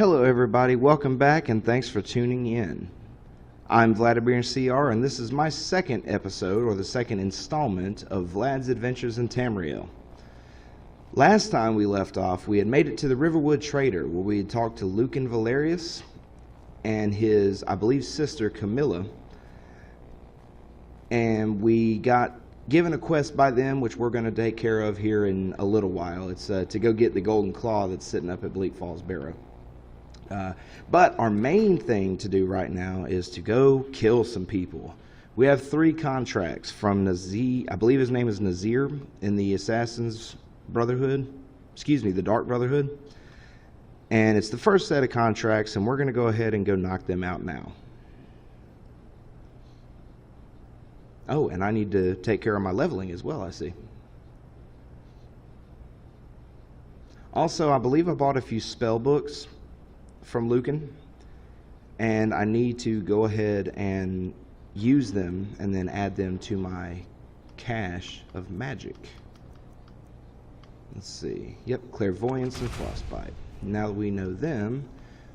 Hello everybody, welcome back and thanks for tuning in. I'm VladimirCR and this is my second episode, or the second installment, of Vlad's Adventures in Tamriel. Last time we left off, we had made it to the Riverwood Trader, where we had talked to Lucan Valerius and his, I believe, sister Camilla. And we got given a quest by them, which we're going to take care of here in a little while. It's to go get the golden claw that's sitting up at Bleak Falls Barrow. But our main thing to do right now is to go kill some people. We have 3 contracts from Nazir, I believe his name is Nazir, in the Assassin's Brotherhood, the Dark Brotherhood. And it's the first set of contracts, and we're going to go ahead and go knock them out now. Oh, and I need to take care of my leveling as well, I see. Also, I believe I bought a few spell books from Lucan, and I need to go ahead and use them and then add them to my cache of magic. Let's see. Yep, clairvoyance and frostbite. Now that we know them,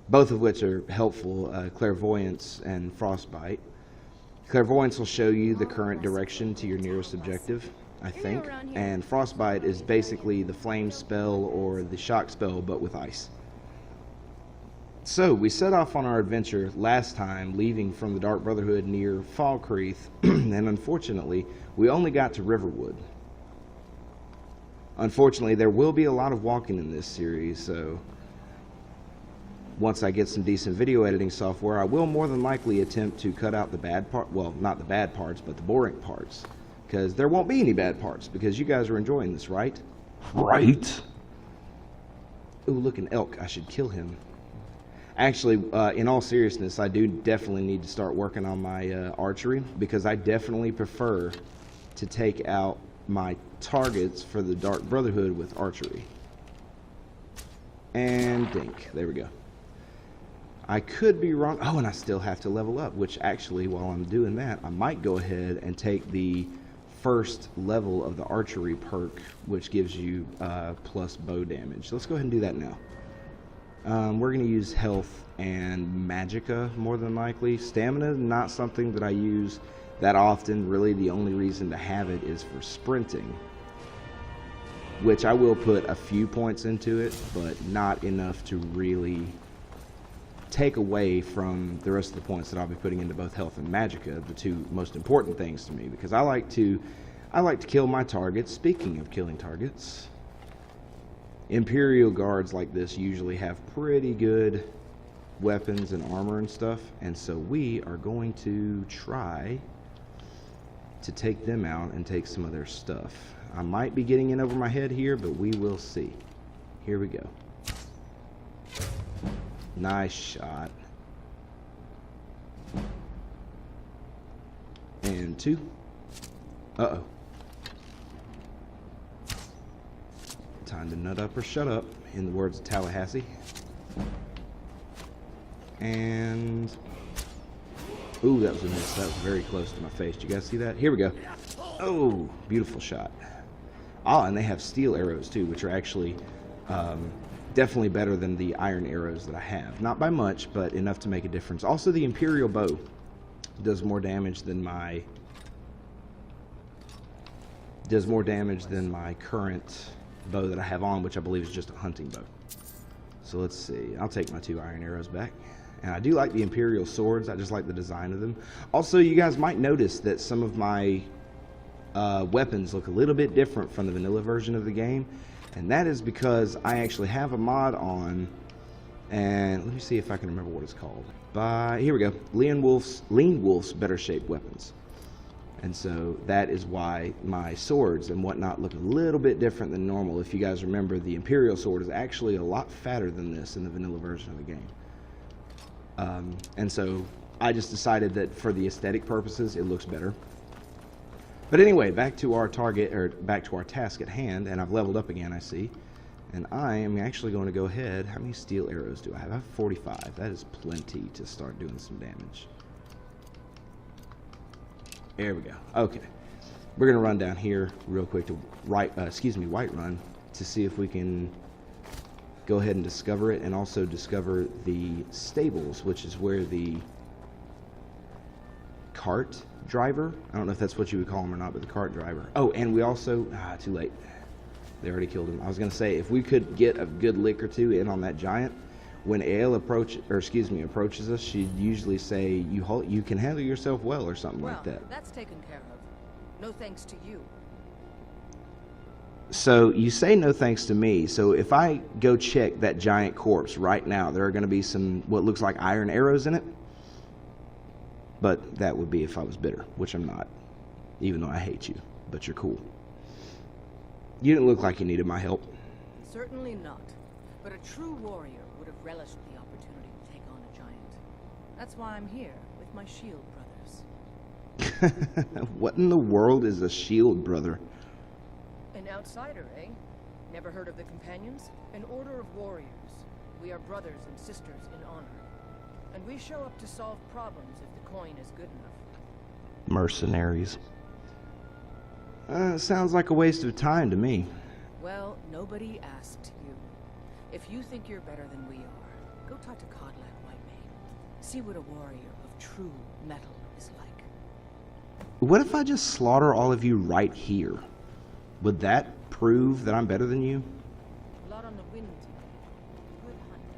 both of which are helpful, clairvoyance and frostbite. Clairvoyance will show you the current direction to your nearest objective, I think, and frostbite is basically the flame spell or the shock spell but with ice. So we set off on our adventure last time, leaving from the Dark Brotherhood near Falkreath, and unfortunately we only got to Riverwood. Unfortunately, there will be a lot of walking in this series, so once I get some decent video editing software, I will more than likely attempt to cut out the bad part, well, not the bad parts, but the boring parts, because there won't be any bad parts, because you guys are enjoying this, right? Right. Ooh, look, an elk. I should kill him. Actually, in all seriousness, I do definitely need to start working on my archery, because I definitely prefer to take out my targets for the Dark Brotherhood with archery. And dink. There we go. I could be wrong. Oh, and I still have to level up, which actually, while I'm doing that, I might go ahead and take the first level of the archery perk, which gives you plus bow damage. So let's go ahead and do that now. We're going to use health and magicka more than likely. Stamina, not something that I use that often. Really, the only reason to have it is for sprinting, which I will put a few points into it, but not enough to really take away from the rest of the points that I'll be putting into both health and magicka, the 2 most important things to me, because I like to kill my targets. Speaking of killing targets, Imperial guards like this usually have pretty good weapons and armor and stuff, and so we are going to try to take them out and take some of their stuff. I might be getting in over my head here, but we will see. Here we go. Nice shot. And 2. Uh-oh. Time to nut up or shut up, in the words of Tallahassee. And ooh, that was a miss. That was very close to my face. Did you guys see that? Here we go. Oh, beautiful shot. Ah, and they have steel arrows too, which are actually definitely better than the iron arrows that I have. Not by much, but enough to make a difference. Also, the Imperial bow does more damage than my current bow that I have on, which I believe is just a hunting bow. So let's see. I'll take my 2 iron arrows back. And I do like the Imperial swords. I just like the design of them. Also, you guys might notice that some of my weapons look a little bit different from the vanilla version of the game. And that is because I actually have a mod on, and let me see if I can remember what it's called. Here we go. Lean Wolf's Better Shaped Weapons. And so that is why my swords and whatnot look a little bit different than normal. If you guys remember, the Imperial sword is actually a lot fatter than this in the vanilla version of the game. And so I just decided that for the aesthetic purposes, it looks better. But anyway, back to our target, or back to our task at hand, and I've leveled up again, I see. And I am actually going to go ahead. How many steel arrows do I have? I have 45. That is plenty to start doing some damage. There we go. Okay. We're going to run down here real quick to Whiterun to see if we can go ahead and discover it, and also discover the stables, which is where the cart driver, I don't know if that's what you would call him or not, but the cart driver. Oh, and we also, too late. They already killed him. I was going to say, if we could get a good lick or two in on that giant, when Ale approaches us, she'd usually say, you can handle yourself well, or something like that. That's taken care of. No thanks to you. So you say no thanks to me. So if I go check that giant corpse right now, there are going to be some what looks like iron arrows in it. But that would be if I was bitter, which I'm not, even though I hate you. But you're cool. You didn't look like you needed my help. Certainly not. But a true warrior would have relished the opportunity to take on a giant. That's why I'm here with my shield brothers. What in the world is a shield brother? An outsider, eh? Never heard of the Companions? An order of warriors. We are brothers and sisters in honor. And we show up to solve problems if the coin is good enough. Mercenaries. Sounds like a waste of time to me. Well, nobody asked you. If you think you're better than we are, go talk to Codlac Whitemane. See what a warrior of true metal is like. What if I just slaughter all of you right here? Would that prove that I'm better than you? A lot on the wind today. Good hunting.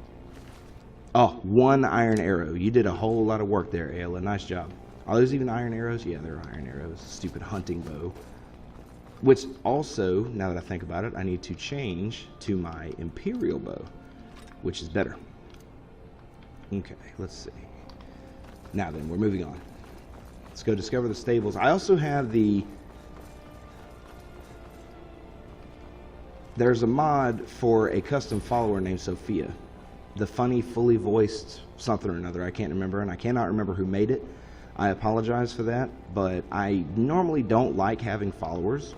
Oh, one iron arrow. You did a whole lot of work there, Ayla. Nice job. Are those even iron arrows? Yeah, they're iron arrows. Stupid hunting bow. Which also, now that I think about it, I need to change to my Imperial bow, which is better. Okay, let's see. Now then, we're moving on. Let's go discover the stables. I also have the... There's a mod for a custom follower named Sophia. The funny, fully voiced something or another. I can't remember, and I cannot remember who made it. I apologize for that, but I normally don't like having followers.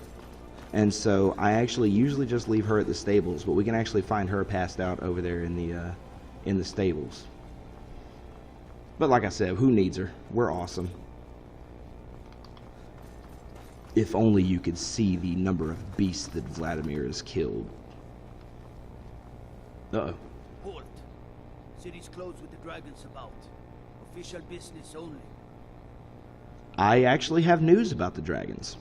And so I actually usually just leave her at the stables, but we can actually find her passed out over there in the stables. But like I said, who needs her? We're awesome. If only you could see the number of beasts that Vladimir has killed. Uh-oh. Halt. City's closed with the dragons about. Official business only. I actually have news about the dragons.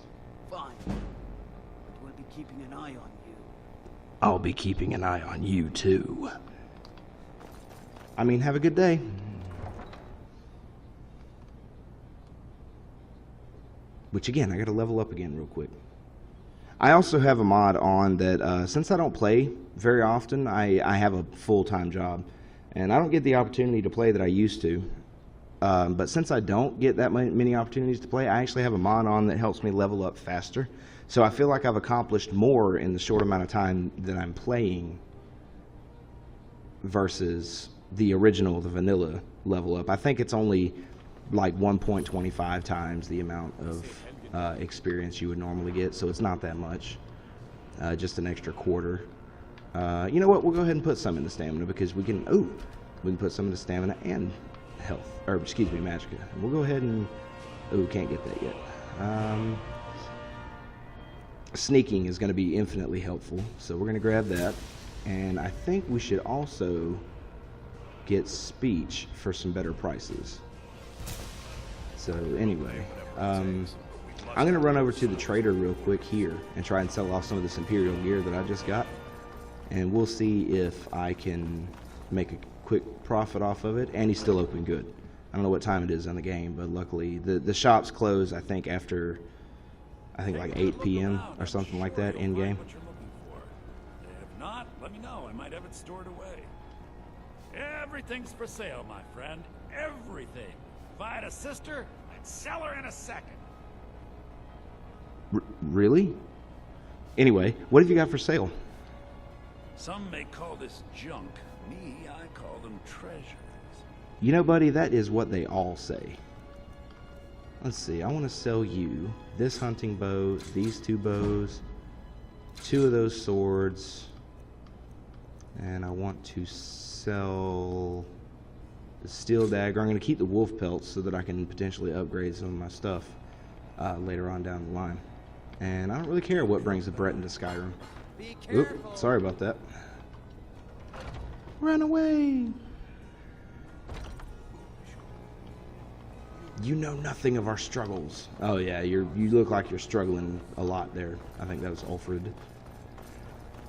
Fine. But we'll be keeping an eye on you. I'll be keeping an eye on you too. I mean, have a good day. Which again, I gotta level up again real quick. I also have a mod on that, since I don't play very often, I have a full-time job. And I don't get the opportunity to play that I used to. But since I don't get that many opportunities to play, I actually have a mod on that helps me level up faster. So I feel like I've accomplished more in the short amount of time that I'm playing versus the original, the vanilla level up. I think it's only like 1.25 times the amount of experience you would normally get, so it's not that much. Just an extra quarter. You know what? We'll go ahead and put some into stamina because we can. Oh, we can put some into stamina and health, or excuse me, magicka. We'll go ahead and. Oh, can't get that yet. Sneaking is going to be infinitely helpful, so we're going to grab that, and I think we should also get speech for some better prices. So anyway, I'm going to run over to the trader real quick here and try and sell off some of this Imperial gear that I just got. And we'll see if I can make a quick profit off of it. And he's still open good. I don't know what time it is on the game, but luckily the shops close, I think, after, like 8 p.m. or something like that in game. If not, let me know. I might have it stored away. Everything's for sale, my friend. Everything. If I had a sister, I'd sell her in a second. Really? Anyway, what have you got for sale? Some may call this junk. Me, I call them treasures. You know, buddy, that is what they all say. Let's see, I want to sell you this hunting bow, these 2 bows, 2 of those swords, and I want to sell the steel dagger. I'm going to keep the wolf pelts so that I can potentially upgrade some of my stuff later on down the line. And I don't really care what brings the Breton to Skyrim. Be Oop, careful. sorry about that. Run away! You know nothing of our struggles. Oh yeah, you look like you're struggling a lot there. I think that was Ulfred.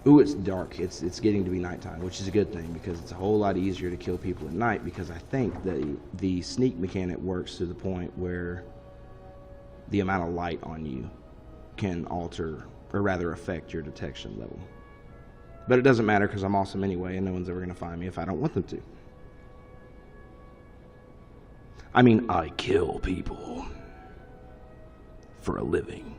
Ooh, it's dark. It's getting to be nighttime, which is a good thing because it's a whole lot easier to kill people at night because I think that the sneak mechanic works to the point where the amount of light on you can alter, or rather affect, your detection level. But it doesn't matter because I'm awesome anyway and no one's ever going to find me if I don't want them to. I mean, I kill people for a living.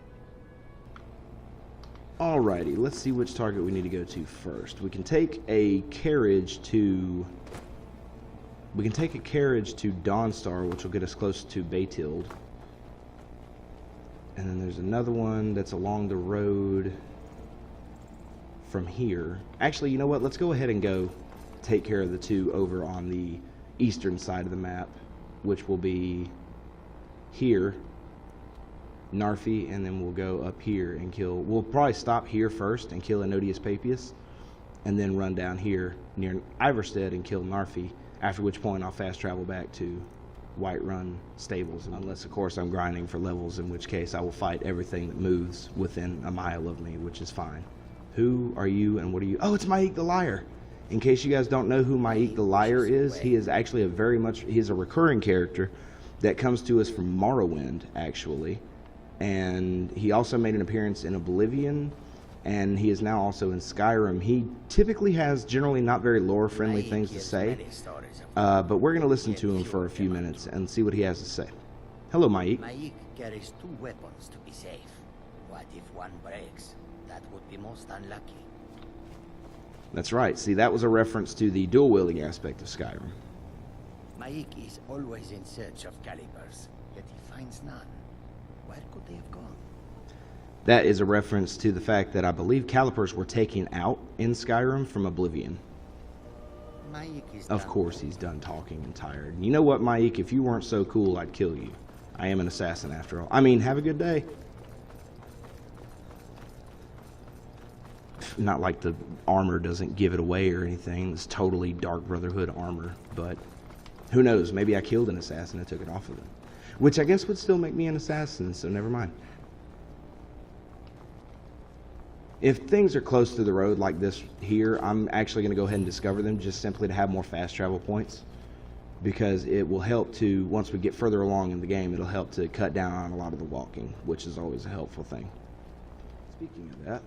Alrighty, let's see which target we need to go to first. We can take a carriage to Dawnstar, which will get us close to Baytild. And then there's another one that's along the road from here. Actually, you know what? Let's go ahead and go take care of the two over on the eastern side of the map, which will be here, Narfi, and then we'll go up here and kill. We'll probably stop here first and kill Anodius Papias, and then run down here near Iverstead and kill Narfi, after which point I'll fast travel back to Whiterun Stables, unless of course I'm grinding for levels, in which case I will fight everything that moves within a mile of me, which is fine. Who are you and what are you? Oh, it's Maik the Liar. In case you guys don't know who Maik the Liar is, he is actually he's a recurring character that comes to us from Morrowind, actually. And he also made an appearance in Oblivion, and he is now also in Skyrim. He typically has generally not very lore-friendly things to say, but we're going to listen to him for a few minutes and see what he has to say. Hello, Maik. Maik carries 2 weapons to be safe. What if one breaks? That would be most unlucky. That's right. See, that was a reference to the dual-wielding aspect of Skyrim. Maik is always in search of calibers, yet he finds none. Where could they have gone? That is a reference to the fact that I believe calipers were taken out in Skyrim from Oblivion. Maik is Of course he's done talking and tired. You know what, Maik? If you weren't so cool, I'd kill you. I am an assassin after all. I mean, have a good day. Not like the armor doesn't give it away or anything. It's totally Dark Brotherhood armor, but who knows? Maybe I killed an assassin and took it off of them. Which I guess would still make me an assassin, so never mind. If things are close to the road like this here, I'm actually going to go ahead and discover them just simply to have more fast travel points. Because it will help to, once we get further along in the game, it'll help to cut down on a lot of the walking, which is always a helpful thing. Speaking of that,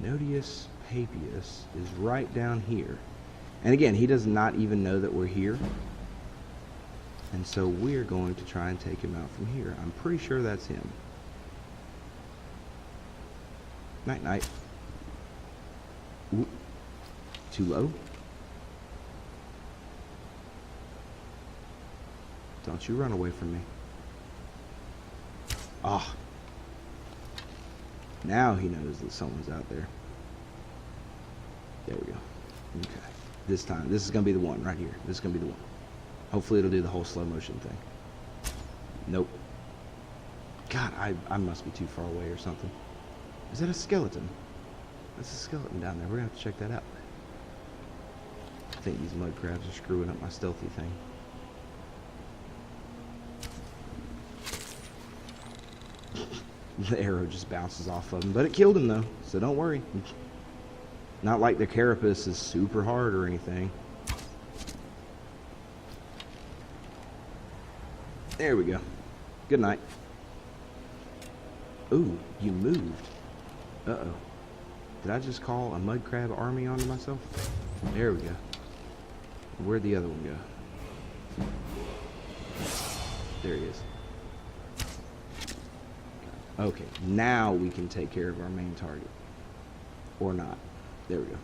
Anodius Papias is right down here. And again, he does not even know that we're here. And so we're going to try and take him out from here. I'm pretty sure that's him. Night night. Ooh. Too low? Don't you run away from me. Ah. Now he knows that someone's out there. There we go. Okay. This time. This is going to be the one right here. This is going to be the one. Hopefully it'll do the whole slow motion thing. Nope. God, I must be too far away or something. Is that a skeleton? That's a skeleton down there. We're going to have to check that out. I think these mud crabs are screwing up my stealthy thing. The arrow just bounces off of him, but it killed him though, so don't worry. Not like the carapace is super hard or anything. There we go. Good night. Ooh, you moved. Uh-oh. Did I just call a mud crab army onto myself? There we go. Where'd the other one go? There he is. Okay, now we can take care of our main target. Or not. There we go.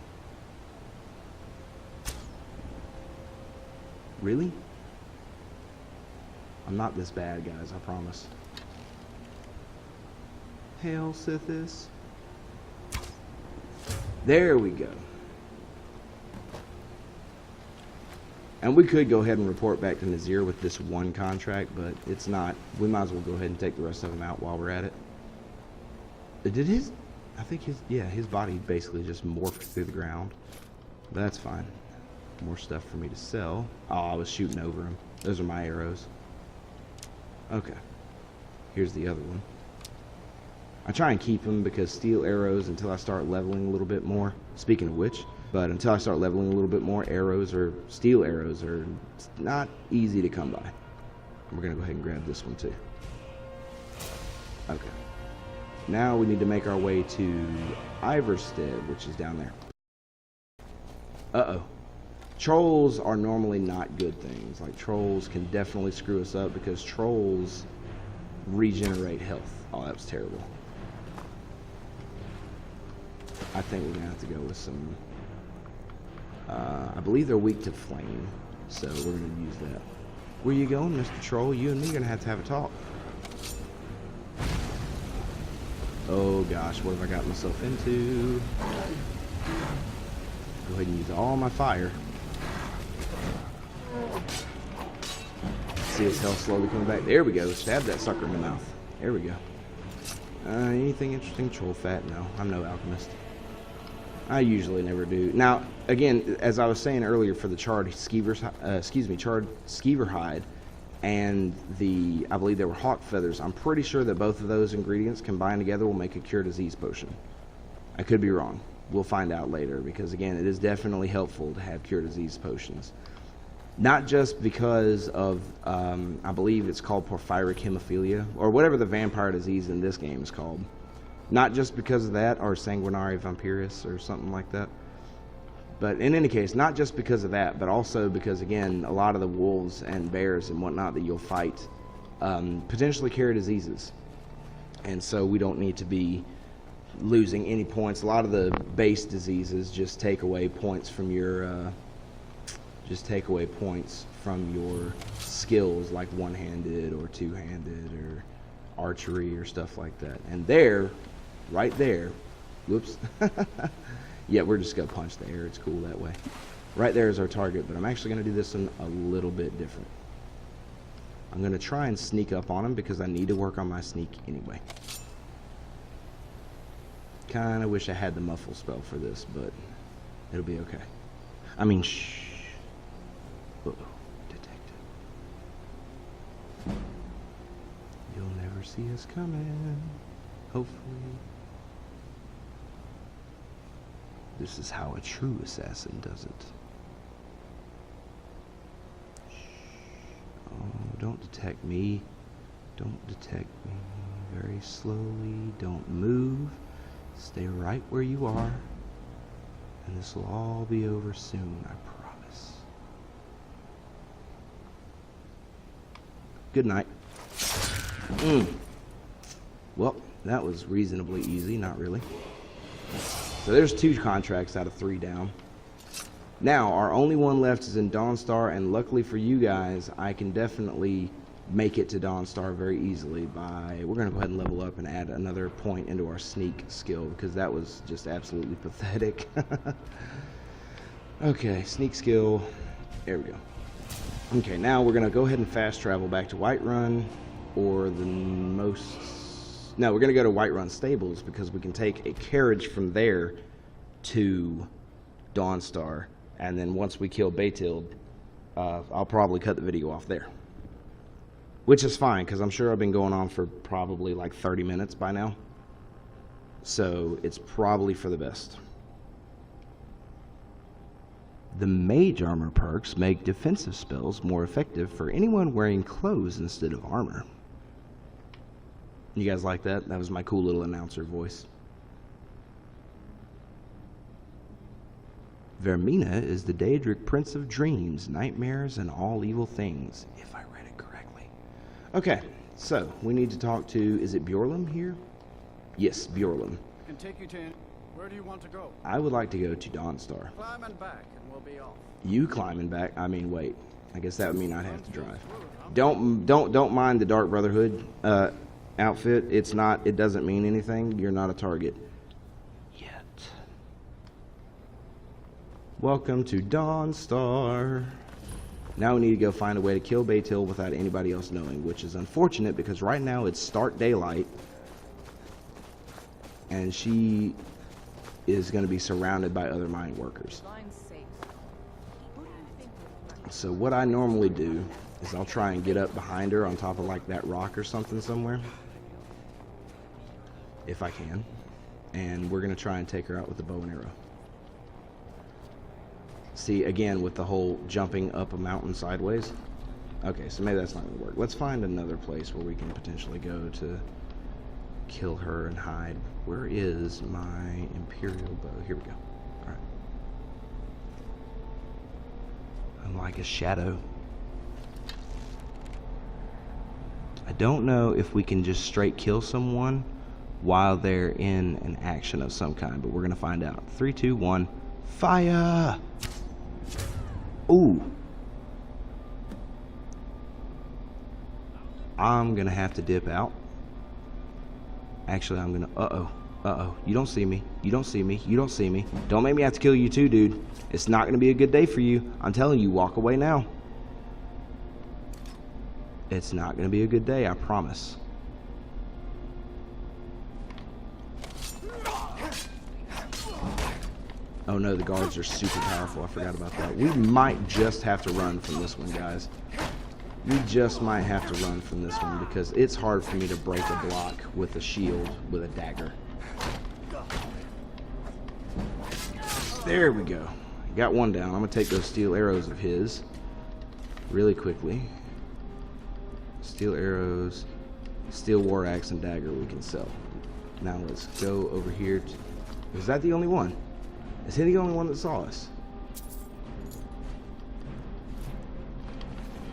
Really? I'm not this bad, guys, I promise. Hail, Sithis. There we go. And we could go ahead and report back to Nazir with this one contract, but it's not. We might as well go ahead and take the rest of them out while we're at it. I think his body basically just morphed through the ground. But that's fine. More stuff for me to sell. Oh, I was shooting over him. Those are my arrows. Okay. Here's the other one. I try and keep them because steel arrows until I start leveling a little bit more. Speaking of which, but until I start leveling a little bit more, steel arrows are not easy to come by. And we're gonna go ahead and grab this one too. Okay. Now we need to make our way to Iverstead, which is down there. Uh-oh. Trolls are normally not good things. Like, trolls can definitely screw us up because trolls regenerate health. Oh, that was terrible. I think we're gonna have to go with some... I believe they're weak to flame, so we're gonna use that. Where you going, Mr. Troll? You and me are gonna have to have a talk. Oh gosh, what have I got myself into? Go ahead and use all my fire. See his health slowly coming back. There we go. Stab that sucker in the mouth. There we go. Anything interesting? Troll fat? No, I'm no alchemist. I usually never do. Now, again, as I was saying earlier, for the charred skeever hide and the, I believe they were hawk feathers, I'm pretty sure that both of those ingredients combined together will make a cure disease potion. I could be wrong. We'll find out later, because again, it is definitely helpful to have cure disease potions. Not just because of, I believe it's called porphyric hemophilia, or whatever the vampire disease in this game is called. Not just because of that, or sanguinary vampirus, or something like that. But in any case, not just because of that, but also because, again, a lot of the wolves and bears and whatnot that you'll fight potentially carry diseases. And so we don't need to be losing any points. A lot of the base diseases just take away points from your skills, like one-handed or two-handed or archery or stuff like that. And there, right there, whoops. Yeah, we're just gonna punch the air. It's cool that way. Right there is our target, but I'm actually gonna do this one a little bit different. I'm gonna try and sneak up on him because I need to work on my sneak anyway. Kinda wish I had the muffle spell for this, but it'll be okay. I mean, shh. Uh-oh, detected. You'll never see us coming. Hopefully. This is how a true assassin does it. Shh. Oh, don't detect me. Don't detect me. Very slowly. Don't move. Stay right where you are. And this will all be over soon, I promise. Good night. Well, that was reasonably easy. Not really. So there's 2 contracts out of 3 down. Now, our only one left is in Dawnstar, and luckily for you guys, I can definitely make it to Dawnstar very easily by... We're going to go ahead and level up and add another point into our sneak skill, because that was just absolutely pathetic. Okay, sneak skill. There we go. Okay, now we're going to go ahead and fast travel back to Whiterun, or the most... No, we're going to go to Whiterun Stables because we can take a carriage from there to Dawnstar. And then once we kill Baetild, I'll probably cut the video off there. Which is fine because I'm sure I've been going on for probably like 30 minutes by now. So it's probably for the best. The mage armor perks make defensive spells more effective for anyone wearing clothes instead of armor. You guys like that? That was my cool little announcer voice. Vermina is the Daedric Prince of Dreams, Nightmares, and all evil things, if I read it correctly. Okay, so we need to talk to, is it Bjorlum here? Yes, Bjorlum. I can take you to... Where do you want to go? I would like to go to Dawnstar. Climb and back, and we'll be off. You climbing back? I mean, wait. I guess that would mean I'd have to drive. Don't mind the Dark Brotherhood outfit. It's not. It doesn't mean anything. You're not a target yet. Welcome to Dawnstar. Now we need to go find a way to kill Baetild without anybody else knowing, which is unfortunate because right now it's stark daylight. and she is going to be surrounded by other mine workers. Line's safe. Who do you think would So what I normally do is I'll try and get up behind her on top of like that rock or something somewhere, if I can, and we're going to try and take her out with the bow and arrow. See, again, with the whole jumping up a mountain sideways. Okay, so maybe that's not going to work. Let's find another place where we can potentially go to kill her and hide. Where is my Imperial bow? Here we go. Alright. I'm like a shadow. I don't know if we can just straight kill someone while they're in an action of some kind, but we're going to find out. 3, 2, 1, fire! Ooh. I'm gonna have to dip out. Actually, I'm gonna, uh-oh. You don't see me. You don't see me. You don't see me. Don't make me have to kill you too, dude. It's not gonna be a good day for you. I'm telling you, walk away now. It's not gonna be a good day, I promise. Oh no, the guards are super powerful. I forgot about that. We might just have to run from this one, guys. We just might have to run from this one because it's hard for me to break a block with a shield with a dagger. There we go. Got one down. I'm going to take those steel arrows of his really quickly. Steel arrows, steel war axe, and dagger we can sell. Now let's go over here. Is that the only one? Is he the only one that saw us?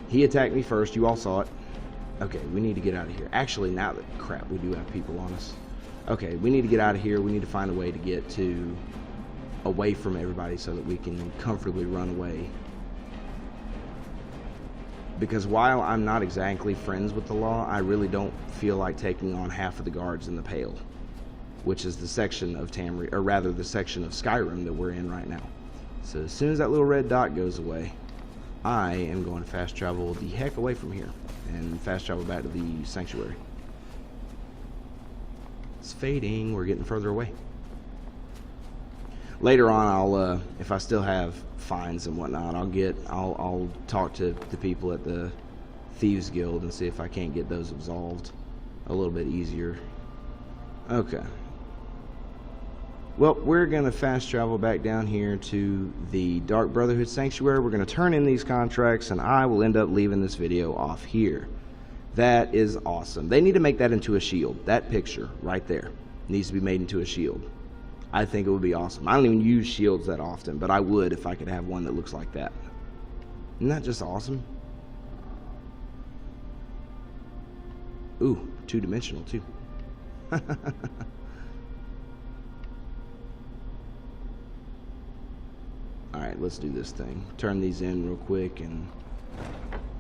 He attacked me first. You all saw it. Okay, we need to get out of here. Actually, now that crap, we do have people on us. Okay, we need to get out of here. We need to find a way to get to away from everybody so that we can comfortably run away. Because while I'm not exactly friends with the law, I really don't feel like taking on half of the guards in the Pale, which is the section of Tamriel, or rather the section of Skyrim that we're in right now. So as soon as that little red dot goes away, I am going to fast travel the heck away from here and fast travel back to the sanctuary. It's fading. We're getting further away. Later on, I'll if I still have fines and whatnot, I'll talk to the people at the Thieves Guild and see if I can't get those absolved a little bit easier. Okay. Well, we're going to fast travel back down here to the Dark Brotherhood Sanctuary. We're going to turn in these contracts, and I will end up leaving this video off here. That is awesome. They need to make that into a shield. That picture right there needs to be made into a shield. I think it would be awesome. I don't even use shields that often, but I would if I could have one that looks like that. Isn't that just awesome? Ooh, two-dimensional too. Alright, let's do this thing. Turn these in real quick and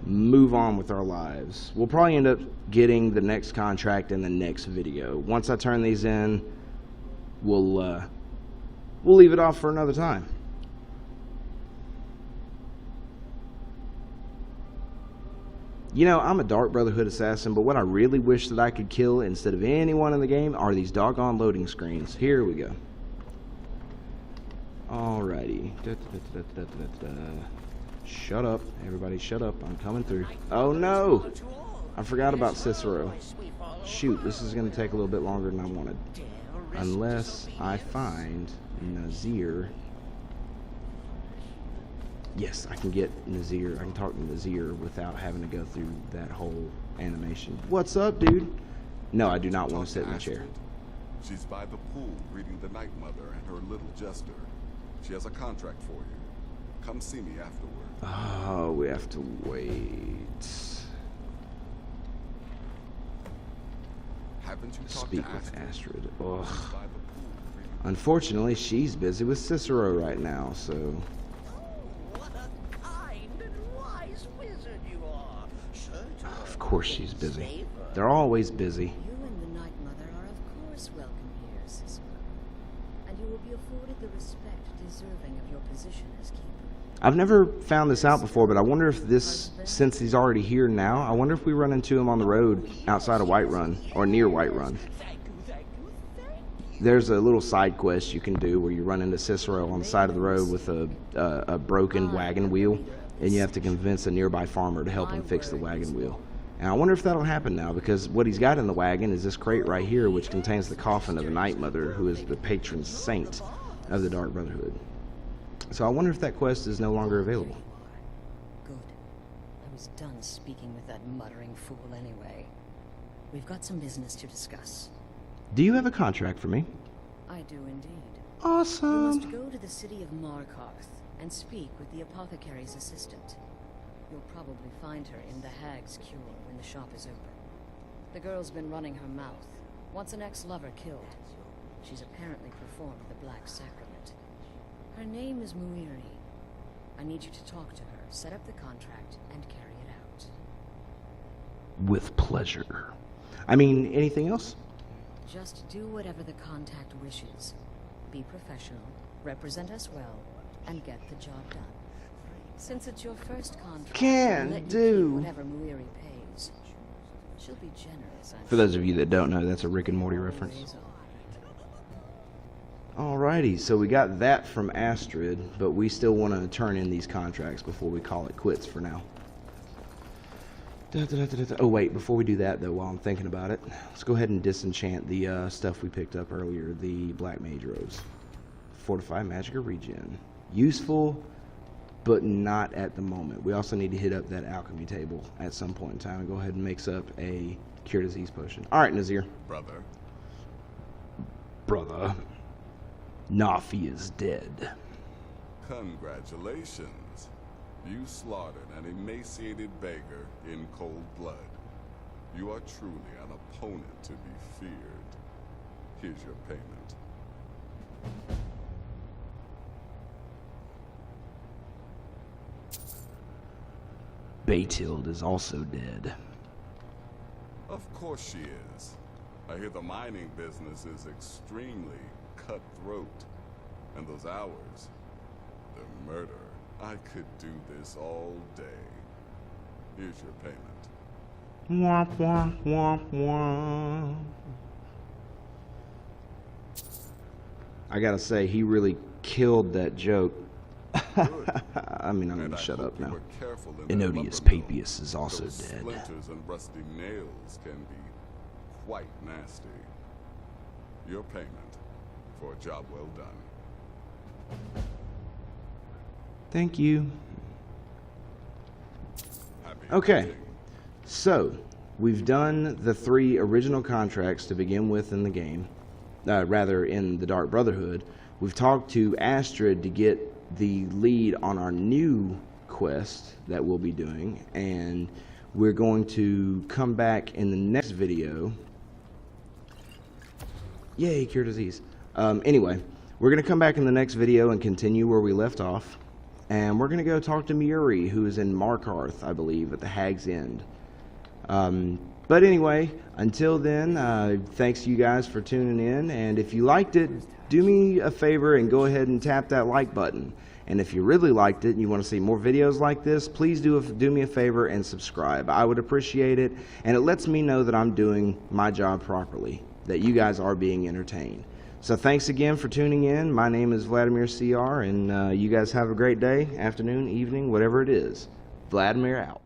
move on with our lives. We'll probably end up getting the next contract in the next video. Once I turn these in, we'll leave it off for another time. You know, I'm a Dark Brotherhood assassin, but what I really wish that I could kill instead of anyone in the game are these doggone loading screens. Here we go. Alrighty. Shut up. Everybody shut up. I'm coming through. Oh no! I forgot about Cicero. Shoot, this is going to take a little bit longer than I wanted. Unless I find Nazir. Yes, I can get Nazir. I can talk to Nazir without having to go through that whole animation. What's up, dude? No, I do not want to sit in the chair. She's by the pool greeting the Night Mother and her little jester. She has a contract for you. Come see me afterward. Oh, we have to wait. Haven't you talked Speak to with Astrid? Astrid. She's Ugh. by the pool greeting Unfortunately, she's busy with Cicero right now, so... What a kind and wise wizard you are. Sure to Of course she's busy. favor. They're always busy. You and the Night Mother are of course welcome here, Cicero. And you will be afforded the respect deserving of your position as keeper. I've never found this out before, but I wonder if this, since he's already here now, I wonder if we run into him on the road outside of Whiterun, or near Whiterun. Thank you, thank you, thank you. there's a little side quest you can do where you run into Cicero on the side of the road with a broken wagon wheel, and you have to convince a nearby farmer to help him fix the wagon wheel. And I wonder if that'll happen now, because what he's got in the wagon is this crate right here, which contains the coffin of the Night Mother, who is the patron saint of the Dark Brotherhood. So I wonder if that quest is no longer available. Good. I was done speaking with that muttering fool anyway. We've got some business to discuss. Do you have a contract for me? I do indeed. Awesome. You must go to the city of Markarth and speak with the apothecary's assistant. You'll probably find her in the Hag's Cure when the shop is open. The girl's been running her mouth. Wants an ex-lover killed. She's apparently performed the Black Sacrament. Her name is Muiri. I need you to talk to her, set up the contract, and carry it out. With pleasure. I mean, anything else? Just do whatever the contact wishes. Be professional, represent us well, and get the job done. Since it's your first contract, Can I'll let you do. keep whatever Muiri pays. She'll be generous. For those of you that don't know, that's a Rick and Morty reference. Alrighty, so we got that from Astrid, but we still want to turn in these contracts before we call it quits for now. Oh wait, before we do that though, while I'm thinking about it, let's go ahead and disenchant the stuff we picked up earlier, the Black Mage Robes. Fortify Magic or Regen. Useful, but not at the moment. We also need to hit up that alchemy table at some point in time and go ahead and mix up a Cure Disease potion. Alright, Nazir. Brother. Brother. Nafi is dead. Congratulations. You slaughtered an emaciated beggar in cold blood. You are truly an opponent to be feared. Here's your payment. Beytild is also dead. Of course she is. I hear the mining business is extremely cutthroat. And those hours, the murder. I could do this all day. Here's your payment. Womp womp womp womp. I gotta say, he really killed that joke. I mean, I'm gonna shut up now. Enodius Papias is also Those dead. Splinters and rusty nails can be quite nasty. Your payment for a job well done. Thank you. Happy Okay, hunting. so we've done the 3 original contracts to begin with in the game, rather in the Dark Brotherhood. We've talked to Astrid to get the lead on our new quest that we'll be doing, and we're going to come back in the next video. Yay, Cure Disease. Anyway, we're going to come back in the next video and continue where we left off. And we're going to go talk to Muiri, who is in Markarth, I believe, at the Hag's End. But anyway, until then, thanks you guys for tuning in. And if you liked it, do me a favor and go ahead and tap that like button. And if you really liked it and you want to see more videos like this, please do me a favor and subscribe. I would appreciate it. And it lets me know that I'm doing my job properly, that you guys are being entertained. So thanks again for tuning in. My name is VladimirCR, and you guys have a great day, afternoon, evening, whatever it is. Vladimir out.